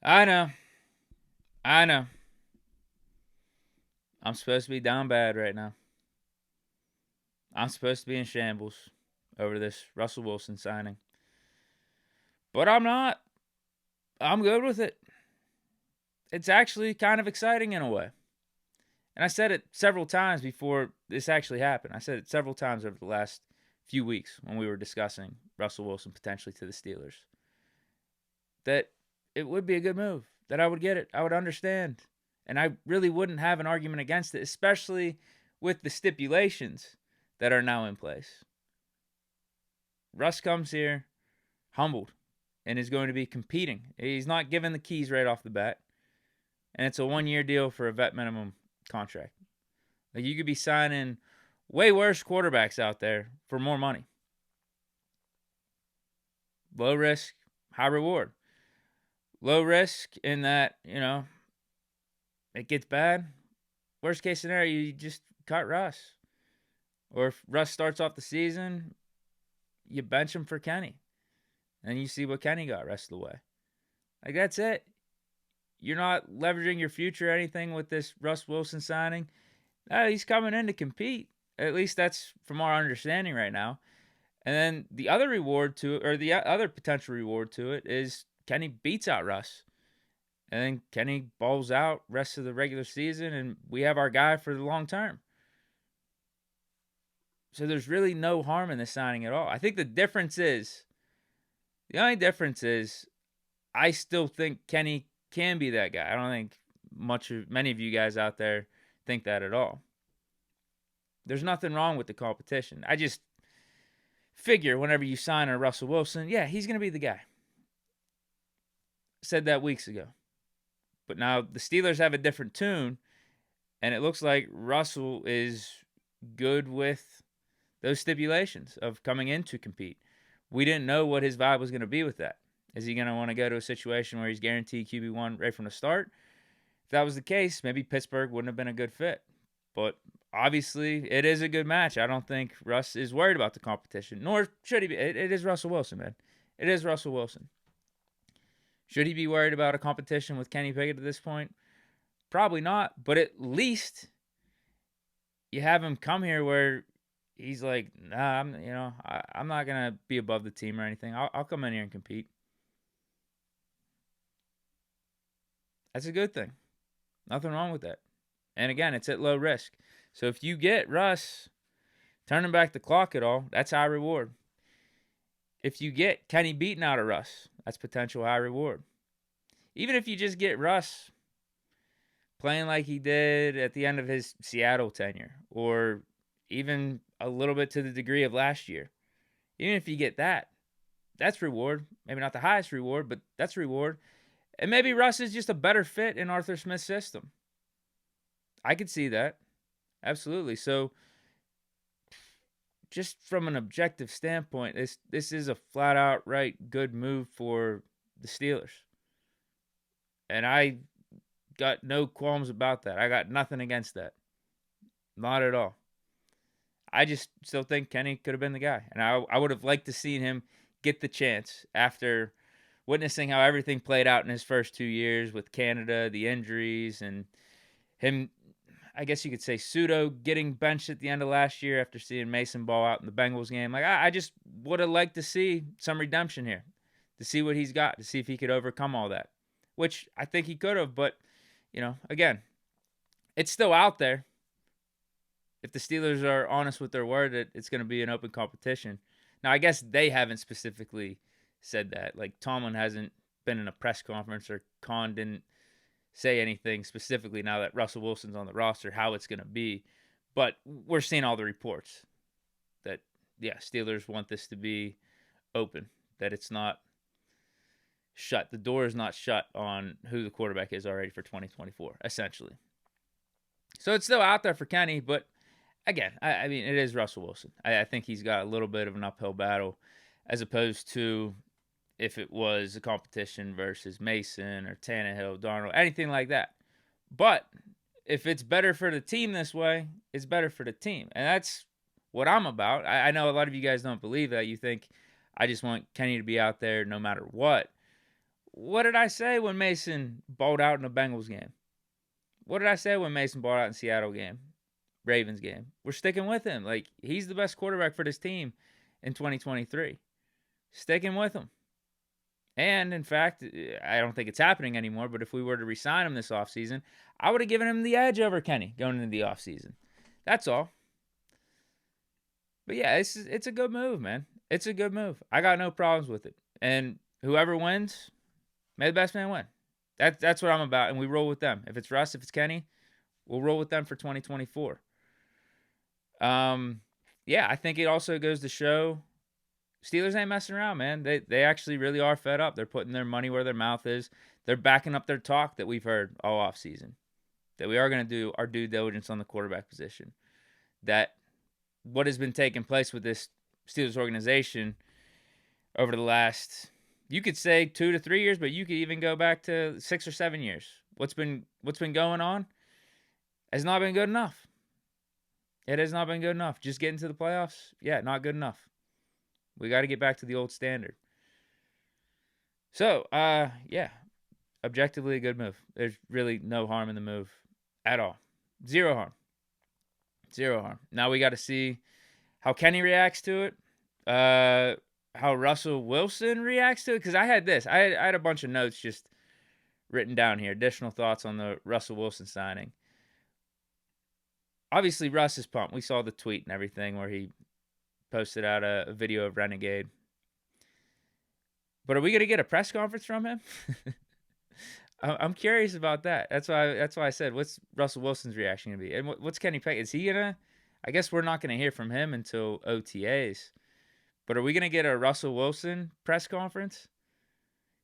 I know. I know. I'm supposed to be down bad right now. I'm supposed to be in shambles over this Russell Wilson signing. But I'm not. I'm good with it. It's actually kind of exciting in a way. And I said it several times before this actually happened. I said it several times over the last few weeks when we were discussing Russell Wilson potentially to the Steelers. That it would be a good move. That I would get it. I would understand. And I really wouldn't have an argument against it, especially with the stipulations that are now in place. Russ comes here humbled and is going to be competing. He's not given the keys right off the bat. And it's a 1-year deal for a vet minimum contract. Like, you could be signing way worse quarterbacks out there for more money. Low risk, high reward. Low risk in that, it gets bad. Worst case scenario, you just cut Russ. Or if Russ starts off the season, you bench him for Kenny. And you see what Kenny got rest of the way. Like, that's it. You're not leveraging your future or anything with this Russ Wilson signing. No, he's coming in to compete. At least that's from our understanding right now. And then the other reward to it, or the other potential reward to it, is Kenny beats out Russ. And then Kenny balls out rest of the regular season, and we have our guy for the long term. So there's really no harm in this signing at all. I think the only difference is I still think Kenny can be that guy. I don't think many of you guys out there think that at all. There's nothing wrong with the competition. I just figure whenever you sign a Russell Wilson, yeah, he's going to be the guy. Said that weeks ago. But now the Steelers have a different tune, and it looks like Russell is good with those stipulations of coming in to compete. We didn't know what his vibe was going to be with that. Is he going to want to go to a situation where he's guaranteed QB1 right from the start? If that was the case, maybe Pittsburgh wouldn't have been a good fit. But obviously, it is a good match. I don't think Russ is worried about the competition, nor should he be. It is Russell Wilson, man. It is Russell Wilson. Should he be worried about a competition with Kenny Pickett at this point? Probably not. But at least you have him come here where he's like, nah, I'm not gonna be above the team or anything. I'll come in here and compete. That's a good thing. Nothing wrong with that. And again, it's at low risk. So if you get Russ turning back the clock at all, that's high reward. If you get Kenny beaten out of Russ, that's potential high reward. Even if you just get Russ playing like he did at the end of his Seattle tenure, or even a little bit to the degree of last year, even if you get that, that's reward. Maybe not the highest reward, but that's reward. And maybe Russ is just a better fit in Arthur Smith's system. I could see that. Absolutely. So, just from an objective standpoint, this is a flat out right good move for the Steelers. And I got no qualms about that. I got nothing against that. Not at all. I just still think Kenny could have been the guy. And I would have liked to see him get the chance after witnessing how everything played out in his first 2 years with Canada, the injuries, and him, I guess you could say, pseudo getting benched at the end of last year after seeing Mason ball out in the Bengals game. Like, I just would have liked to see some redemption here, to see what he's got, to see if he could overcome all that, which I think he could have. But, again, it's still out there. If the Steelers are honest with their word that it's going to be an open competition. Now, I guess they haven't specifically said that. Like, Tomlin hasn't been in a press conference, or Khan didn't say anything specifically now that Russell Wilson's on the roster, how it's going to be. But we're seeing all the reports that, yeah, Steelers want this to be open, that it's not shut. The door is not shut on who the quarterback is already for 2024, essentially. So it's still out there for Kenny, but again, I mean, it is Russell Wilson. I think he's got a little bit of an uphill battle as opposed to if it was a competition versus Mason or Tannehill, Darnold, anything like that. But if it's better for the team this way, it's better for the team. And that's what I'm about. I know a lot of you guys don't believe that. You think I just want Kenny to be out there no matter what. what did I say when Mason balled out in the Bengals game? What did I say when Mason balled out in Seattle game? Ravens game. We're sticking with him. Like, he's the best quarterback for this team in 2023. Sticking with him. And, in fact, I don't think it's happening anymore, but if we were to re-sign him this offseason, I would have given him the edge over Kenny going into the offseason. That's all. But, yeah, it's a good move, man. It's a good move. I got no problems with it. And whoever wins, may the best man win. That's what I'm about, and we roll with them. If it's Russ, if it's Kenny, we'll roll with them for 2024. Yeah, I think it also goes to show Steelers ain't messing around, man. They actually really are fed up. They're putting their money where their mouth is. They're backing up their talk that we've heard all offseason, that we are going to do our due diligence on the quarterback position. That what has been taking place with this Steelers organization over the last, you could say 2 to 3 years, but you could even go back to 6 or 7 years. What's been going on has not been good enough. It has not been good enough. Just getting to the playoffs, yeah, not good enough. We got to get back to the old standard. So, yeah, objectively a good move. There's really no harm in the move at all. Zero harm. Zero harm. Now we got to see how Kenny reacts to it, how Russell Wilson reacts to it. Because I had a bunch of notes just written down here, additional thoughts on the Russell Wilson signing. Obviously, Russ is pumped. We saw the tweet and everything where he posted out a video of Renegade. But are we going to get a press conference from him? I'm curious about that. That's why I said, what's Russell Wilson's reaction going to be? And what's Kenny Pickett? Is he going to? I guess we're not going to hear from him until OTAs. But are we going to get a Russell Wilson press conference?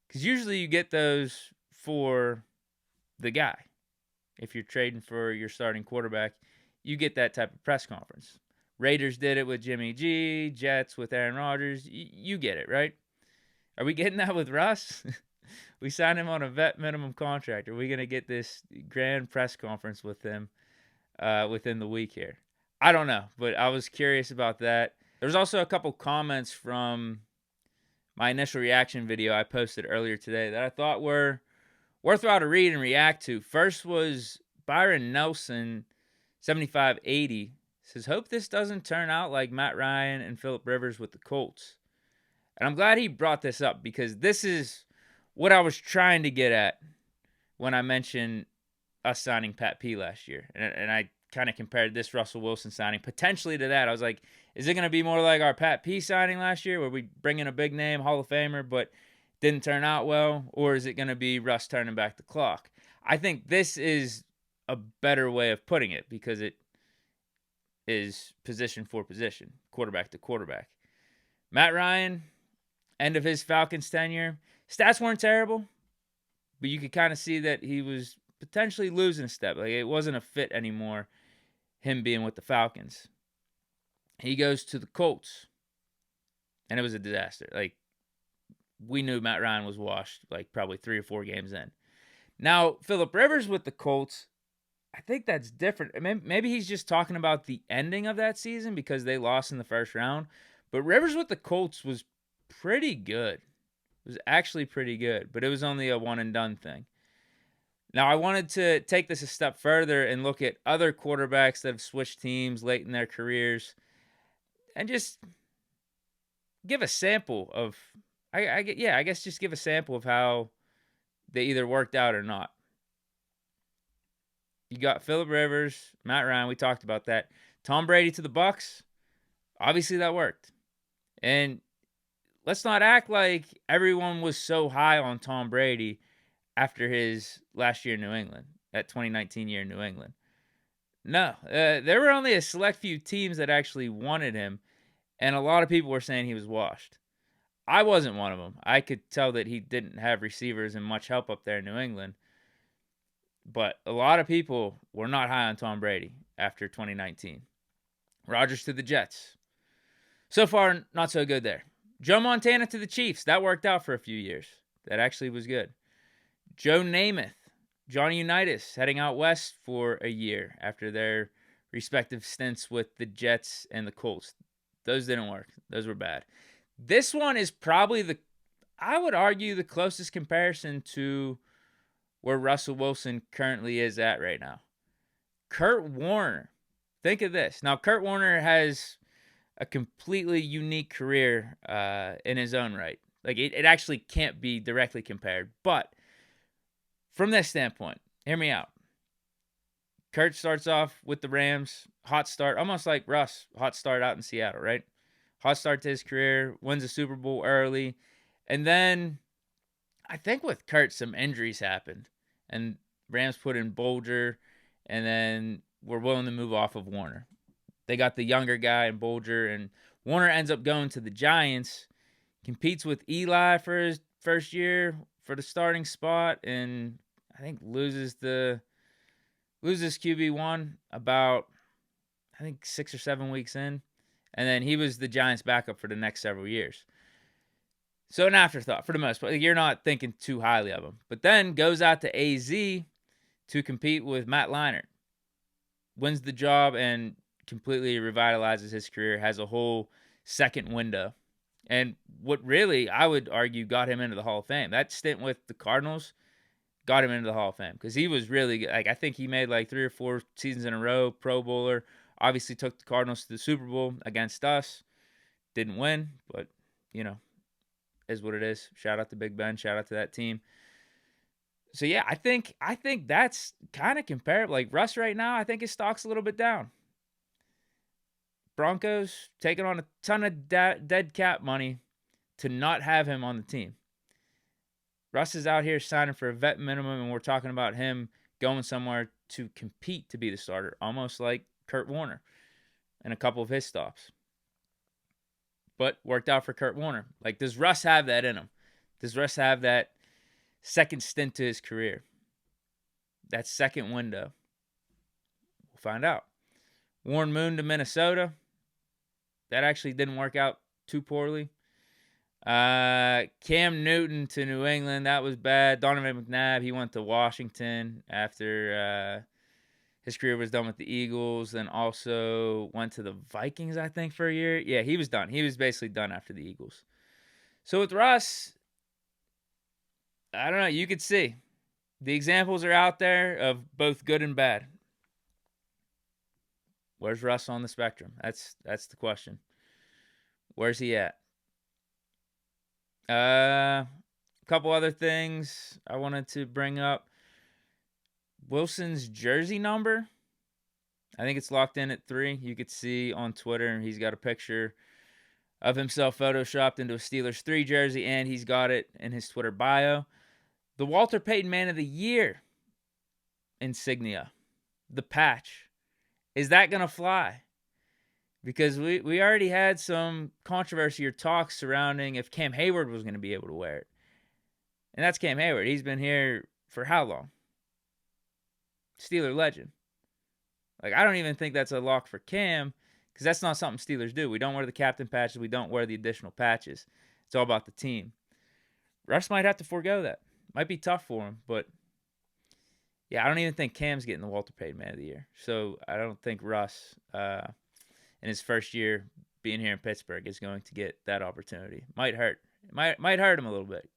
Because usually you get those for the guy. If you're trading for your starting quarterback, you get that type of press conference. Raiders did it with Jimmy G, Jets with Aaron Rodgers. You get it, right? Are we getting that with Russ? We signed him on a vet minimum contract. Are we going to get this grand press conference with him within the week here? I don't know, but I was curious about that. There's also a couple comments from my initial reaction video I posted earlier today that I thought were worthwhile to read and react to. First was Byron Nelson, 7580, says, hope this doesn't turn out like Matt Ryan and Phillip Rivers with the Colts. And I'm glad he brought this up because this is what I was trying to get at when I mentioned us signing Pat P last year. And I kind of compared this Russell Wilson signing potentially to that. I was like, is it going to be more like our Pat P signing last year where we bring in a big name, Hall of Famer, but didn't turn out well? Or is it going to be Russ turning back the clock? I think this is a better way of putting it because it is position for position, quarterback to quarterback. Matt Ryan, end of his Falcons tenure, stats weren't terrible, but you could kind of see that he was potentially losing a step. Like, it wasn't a fit anymore, him being with the Falcons. He goes to the Colts, and it was a disaster. Like, we knew Matt Ryan was washed, like, probably 3 or 4 games in. Now, Phillip Rivers with the Colts, I think that's different. Maybe he's just talking about the ending of that season because they lost in the first round. But Rivers with the Colts was pretty good. It was actually pretty good, but it was only a one-and-done thing. Now, I wanted to take this a step further and look at other quarterbacks that have switched teams late in their careers and just give a sample of, I guess just give a sample of how they either worked out or not. You got Phillip Rivers, Matt Ryan, we talked about that. Tom Brady to the Bucs, obviously that worked. And let's not act like everyone was so high on Tom Brady after his last year in New England, that 2019 year in New England. No, there were only a select few teams that actually wanted him, and a lot of people were saying he was washed. I wasn't one of them. I could tell that he didn't have receivers and much help up there in New England. But a lot of people were not high on Tom Brady after 2019. Rodgers to the Jets. So far, not so good there. Joe Montana to the Chiefs. That worked out for a few years. That actually was good. Joe Namath, Johnny Unitas, heading out west for a year after their respective stints with the Jets and the Colts. Those didn't work. Those were bad. This one is probably I would argue the closest comparison to where Russell Wilson currently is at right now. Kurt Warner. Think of this. Now, Kurt Warner has a completely unique career in his own right. Like, it actually can't be directly compared. But from this standpoint, hear me out. Kurt starts off with the Rams, hot start, almost like Russ, hot start out in Seattle, right? Hot start to his career, wins a Super Bowl early. And then I think with Kurt, some injuries happened. And Rams put in Bolger, and then were willing to move off of Warner. They got the younger guy in Bolger, and Warner ends up going to the Giants, competes with Eli for his first year for the starting spot, and I think loses QB1 about, I think, 6 or 7 weeks in. And then he was the Giants' backup for the next several years. So an afterthought for the most part. You're not thinking too highly of him. But then goes out to AZ to compete with Matt Leinart. Wins the job and completely revitalizes his career. Has a whole second window. And what really, I would argue, got him into the Hall of Fame. That stint with the Cardinals got him into the Hall of Fame. Because he was really good. Like, I think he made like 3 or 4 seasons in a row, Pro Bowler. Obviously took the Cardinals to the Super Bowl against us. Didn't win, but, you know, is what it is. Shout out to Big Ben. Shout out to that team. So, yeah, I think that's kind of comparable. Like, Russ right now, I think his stock's a little bit down. Broncos taking on a ton of dead cap money to not have him on the team. Russ is out here signing for a vet minimum, and we're talking about him going somewhere to compete to be the starter, almost like Kurt Warner and a couple of his stops. But worked out for Kurt Warner. Like, does Russ have that in him? Does Russ have that second stint to his career? That second window? We'll find out. Warren Moon to Minnesota. That actually didn't work out too poorly. Cam Newton to New England. That was bad. Donovan McNabb, he went to Washington after his career was done with the Eagles. Then also went to the Vikings, I think, for a year. Yeah, he was done. He was basically done after the Eagles. So with Russ, I don't know. You could see. The examples are out there of both good and bad. Where's Russ on the spectrum? That's the question. Where's he at? A couple other things I wanted to bring up. Wilson's jersey number, I think it's locked in at 3. You could see on Twitter, he's got a picture of himself photoshopped into a Steelers 3 jersey, and he's got it in his Twitter bio. The Walter Payton Man of the Year insignia, the patch. Is that going to fly? Because we already had some controversy or talks surrounding if Cam Hayward was going to be able to wear it. And that's Cam Hayward. He's been here for how long? Steeler legend. Like, I don't even think that's a lock for Cam, because that's not something Steelers do. We don't wear the captain patches. We don't wear the additional patches. It's all about the team. Russ might have to forego that. Might be tough for him, but yeah, I don't even think Cam's getting the Walter Payton Man of the Year. So I don't think Russ, in his first year being here in Pittsburgh, is going to get that opportunity. Might hurt. Might hurt him a little bit.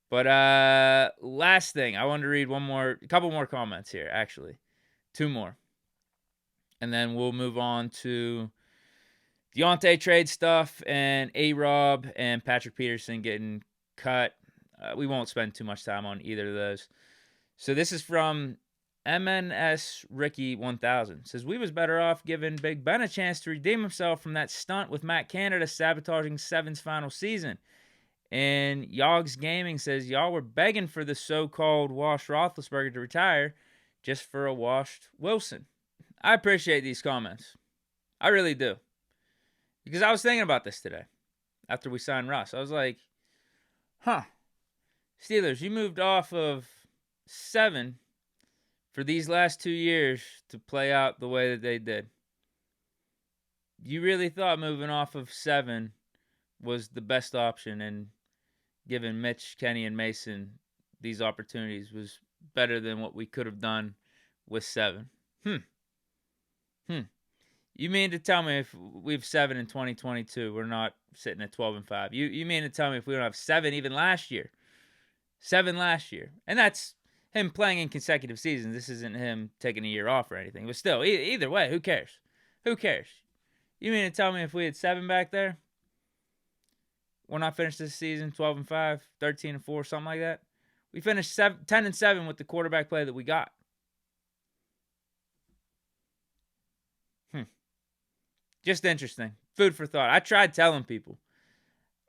But last thing, I wanted to read a couple more comments here, actually. 2 more. And then we'll move on to Diontae trade stuff and AROB and Patrick Peterson getting cut. We won't spend too much time on either of those. So this is from MNS Ricky 1000. Says, we was better off giving Big Ben a chance to redeem himself from that stunt with Matt Canada sabotaging Seven's final season. And Yogs Gaming says, y'all were begging for the so-called washed Roethlisberger to retire just for a washed Wilson. I appreciate these comments. I really do. Because I was thinking about this today after we signed Russ. I was like, Steelers, you moved off of 7 for these last 2 years to play out the way that they did. You really thought moving off of 7 was the best option, and giving Mitch, Kenny, and Mason these opportunities was better than what we could have done with 7. You mean to tell me if we have 7 in 2022, we're not sitting at 12-5? You mean to tell me if we don't have 7 even last year? 7 last year. And that's him playing in consecutive seasons. This isn't him taking a year off or anything. But still, either way, who cares? Who cares? You mean to tell me if we had 7 back there, we're not finished this season 12-5, 13-4, something like that? We finished 10-7 with the quarterback play that we got. Just interesting. Food for thought. I tried telling people.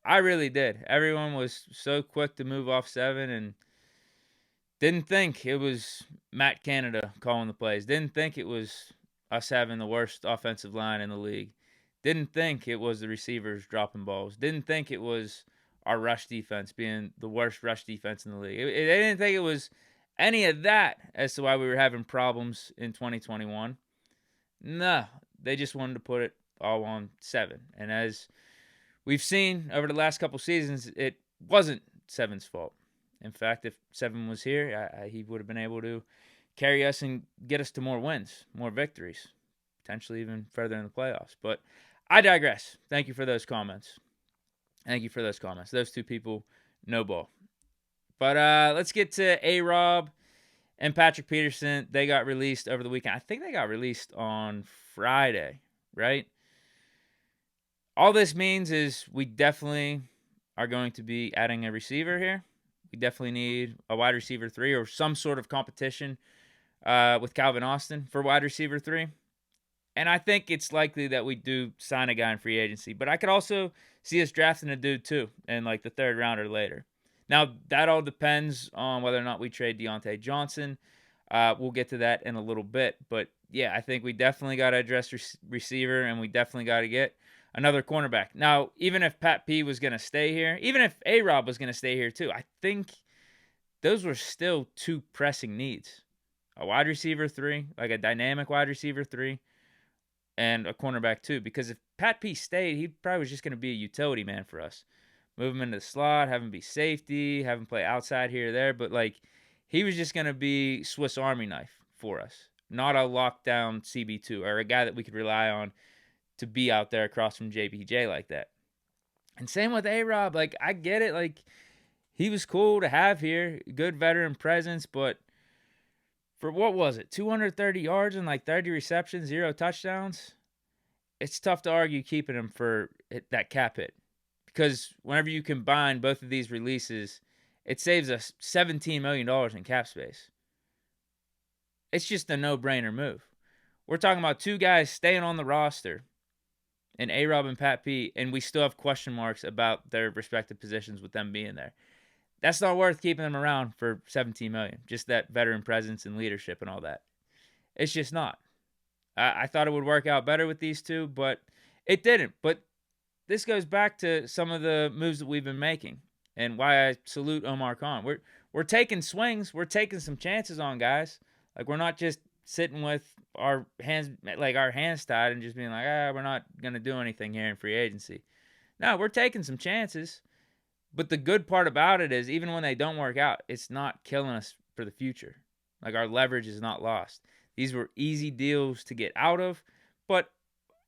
I really did. Everyone was so quick to move off 7 and didn't think it was Matt Canada calling the plays. Didn't think it was us having the worst offensive line in the league. Didn't think it was the receivers dropping balls. Didn't think it was our rush defense being the worst rush defense in the league. They didn't think it was any of that as to why we were having problems in 2021. No, they just wanted to put it all on 7. And as we've seen over the last couple seasons, it wasn't 7's fault. In fact, if 7 was here, he would have been able to carry us and get us to more wins, more victories, potentially even further in the playoffs. But I digress. Thank you for those comments. Those two people, no ball. But let's get to AROB and Patrick Peterson. They got released over the weekend. I think they got released on Friday, right? All this means is we definitely are going to be adding a receiver here. We definitely need a wide receiver 3 or some sort of competition with Calvin Austin for wide receiver 3. And I think it's likely that we do sign a guy in free agency. But I could also see us drafting a dude too in like the 3rd round or later. Now, that all depends on whether or not we trade Diontae Johnson. We'll get to that in a little bit. But yeah, I think we definitely got to address receiver, and we definitely got to get another cornerback. Now, even if Pat P was going to stay here, even if AROB was going to stay here too, I think those were still 2 pressing needs. A wide receiver 3, like a dynamic wide receiver 3, and a cornerback 2. Because if Pat P stayed, he probably was just going to be a utility man for us. Move him into the slot, have him be safety, have him play outside here or there. But, like, he was just going to be Swiss Army knife for us. Not a lockdown CB2 or a guy that we could rely on to be out there across from JBJ like that. And same with AROB. Like, I get it. Like, he was cool to have here. Good veteran presence. But for what was it? 230 yards and like 30 receptions, 0 touchdowns? It's tough to argue keeping him for that cap hit. Because whenever you combine both of these releases, it saves us $17 million in cap space. It's just a no-brainer move. We're talking about 2 guys staying on the roster, and AROB and Pat P, and we still have question marks about their respective positions with them being there. That's not worth keeping them around for $17 million. Just that veteran presence and leadership and all that. It's just not. I thought it would work out better with these 2, but it didn't. But this goes back to some of the moves that we've been making and why I salute Omar Khan. We're taking swings. We're taking some chances on guys. Like, we're not just sitting with our hands tied and just being like, we're not going to do anything here in free agency. No, we're taking some chances. But the good part about it is even when they don't work out, it's not killing us for the future. Like, our leverage is not lost. These were easy deals to get out of, but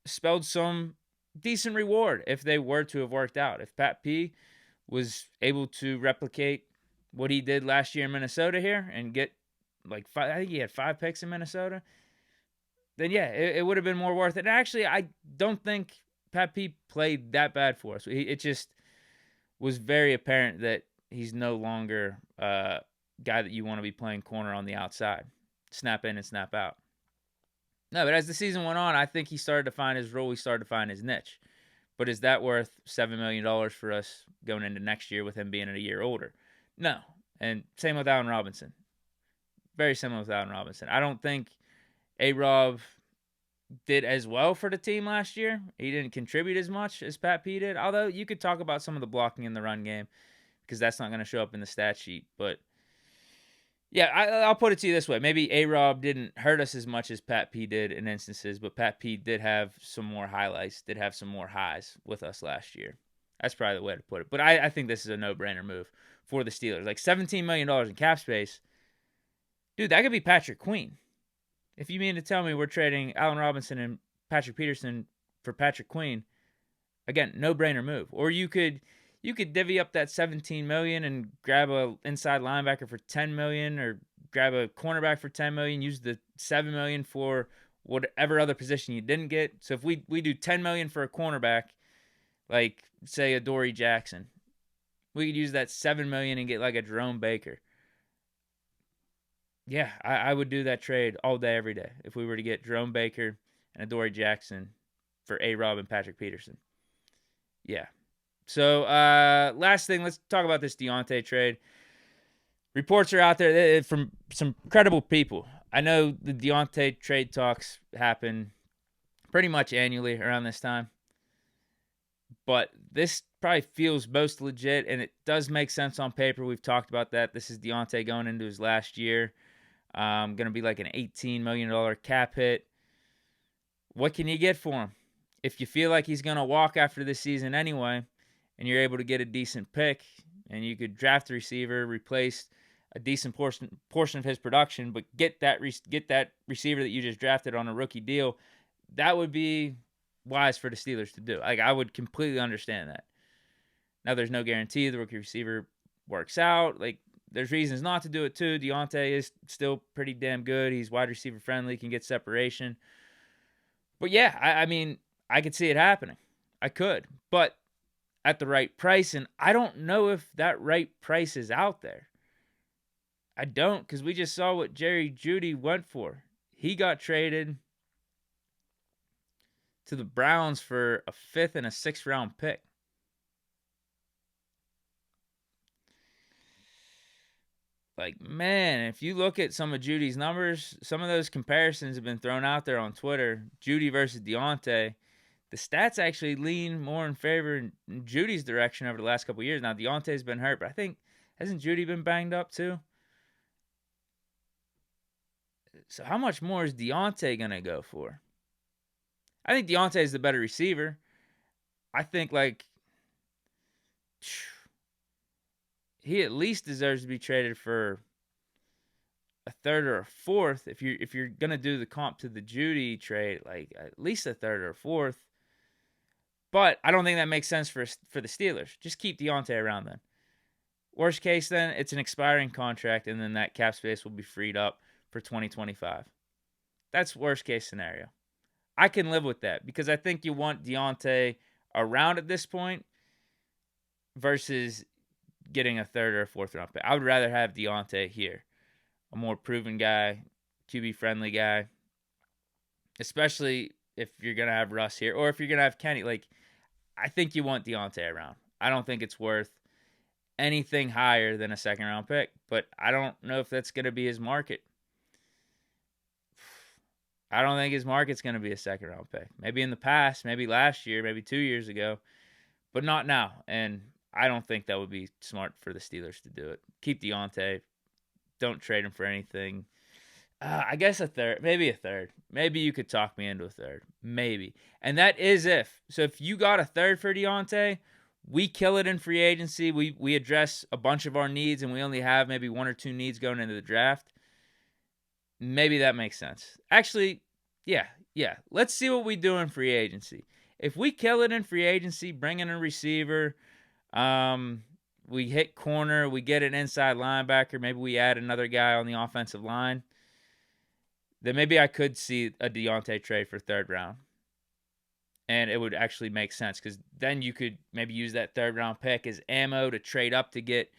spelled some decent reward if they were to have worked out. If Pat P was able to replicate what he did last year in Minnesota here and get like I think he had 5 picks in Minnesota, then yeah, it would have been more worth it. And actually, I don't think Pat P played that bad for us. It just was very apparent that he's no longer a guy that you want to be playing corner on the outside. Snap in and snap out. No, but as the season went on, I think he started to find his role. He started to find his niche. But is that worth $7 million for us going into next year with him being a year older? No. And same with Allen Robinson. Very similar with Allen Robinson. I don't think AROB did as well for the team last year. He didn't contribute as much as Pat P did. Although you could talk about some of the blocking in the run game because that's not going to show up in the stat sheet. But yeah, I'll put it to you this way. Maybe AROB didn't hurt us as much as Pat P did in instances, but Pat P did have some more highlights, did have some more highs with us last year. That's probably the way to put it. But I think this is a no-brainer move for the Steelers. Like $17 million in cap space. Dude, that could be Patrick Queen. If you mean to tell me we're trading Allen Robinson and Patrick Peterson for Patrick Queen, again, no-brainer move. Or you could divvy up that $17 million and grab a inside linebacker for $10 million, or grab a cornerback for $10 million, use the $7 million for whatever other position you didn't get. So if we do $10 million for a cornerback, like say a Dory Jackson, we could use that $7 million and get like a Jerome Baker. Yeah, I would do that trade all day, every day, if we were to get Jerome Baker and a Dory Jackson for AROB and Patrick Peterson. Yeah. So last thing, let's talk about this Diontae trade. Reports are out there from some credible people. I know the Diontae trade talks happen pretty much annually around this time, but this probably feels most legit, and it does make sense on paper. We've talked about that. This is Diontae going into his last year. Going to be like an $18 million cap hit. What can you get for him? If you feel like he's going to walk after this season anyway, and you're able to get a decent pick, and you could draft a receiver, replace a decent portion of his production, but get that receiver that you just drafted on a rookie deal, that would be wise for the Steelers to do. Like, I would completely understand that. Now, there's no guarantee the rookie receiver works out. Like, there's reasons not to do it too. Diontae is still pretty damn good. He's wide receiver friendly, can get separation. But yeah, I mean, I could see it happening. I could. But at the right price, and I don't know if that right price is out there. I don't, because we just saw what Jerry Jeudy went for. He got traded to the Browns for a 5th and a 6th round pick. Like, man, if you look at some of Judy's numbers, some of those comparisons have been thrown out there on Twitter. Jeudy versus Diontae. The stats actually lean more in favor in Judy's direction over the last couple of years. Now, Diontae's been hurt, but I think, hasn't Jeudy been banged up too? So how much more is Diontae going to go for? I think Diontae is the better receiver. I think, like, he at least deserves to be traded for a 3rd or a 4th. If you're going to do the comp to the Jeudy trade, like at least a 3rd or a 4th. But I don't think that makes sense for the Steelers. Just keep Diontae around then. Worst case, then, it's an expiring contract, and then that cap space will be freed up for 2025. That's worst case scenario. I can live with that because I think you want Diontae around at this point versus getting a 3rd or a 4th round pick. I would rather have Diontae here, a more proven guy, QB friendly guy, especially if you're going to have Russ here or if you're going to have Kenny. Like, I think you want Diontae around. I don't think it's worth anything higher than a 2nd round pick, but I don't know if that's going to be his market. I don't think his market's going to be a 2nd round pick. Maybe in the past, maybe last year, maybe 2 years ago, but not now. And I don't think that would be smart for the Steelers to do it. Keep Diontae. Don't trade him for anything. I guess a 3rd, maybe a 3rd. Maybe you could talk me into a 3rd. Maybe. And that is if. So if you got a 3rd for Diontae, we kill it in free agency. We address a bunch of our needs, and we only have maybe 1 or 2 needs going into the draft. Maybe that makes sense. Actually, yeah. Let's see what we do in free agency. If we kill it in free agency, bring in a receiver, we hit corner, we get an inside linebacker, maybe we add another guy on the offensive line, then maybe I could see a Diontae trade for 3rd round. And it would actually make sense because then you could maybe use that 3rd round pick as ammo to trade up to get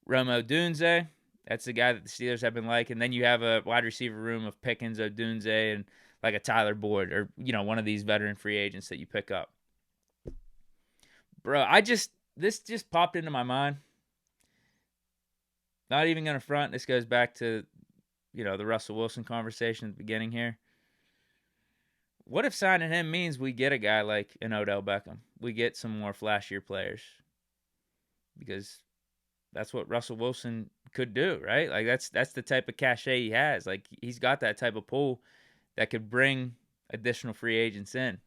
Rome Odunze. That's the guy that the Steelers have been liking. Then you have a wide receiver room of Pickens, Odunze, and like a Tyler Boyd or, one of these veteran free agents that you pick up. Bro, this just popped into my mind. Not even going to front. This goes back to, the Russell Wilson conversation at the beginning here. What if signing him means we get a guy like an Odell Beckham? We get some more flashier players. Because that's what Russell Wilson could do, right? Like that's the type of cachet he has. Like he's got that type of pull that could bring additional free agents in.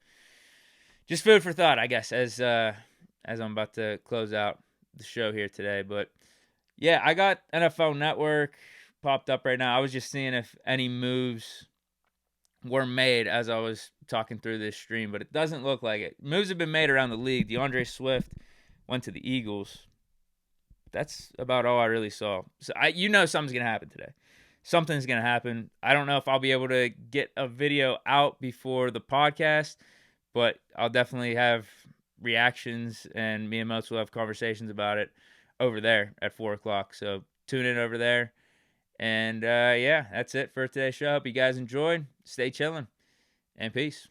Just food for thought, I guess, as I'm about to close out the show here today. But yeah, I got NFL Network popped up right now. I was just seeing if any moves were made as I was talking through this stream, but it doesn't look like it. Moves have been made around the league. DeAndre Swift went to the Eagles. That's about all I really saw. So something's gonna happen today. Something's gonna happen. I don't know if I'll be able to get a video out before the podcast, but I'll definitely have reactions, and me and Moats will have conversations about it over there at 4:00. So tune in over there. And yeah, that's it for today's show. Hope you guys enjoyed. Stay chilling, and peace.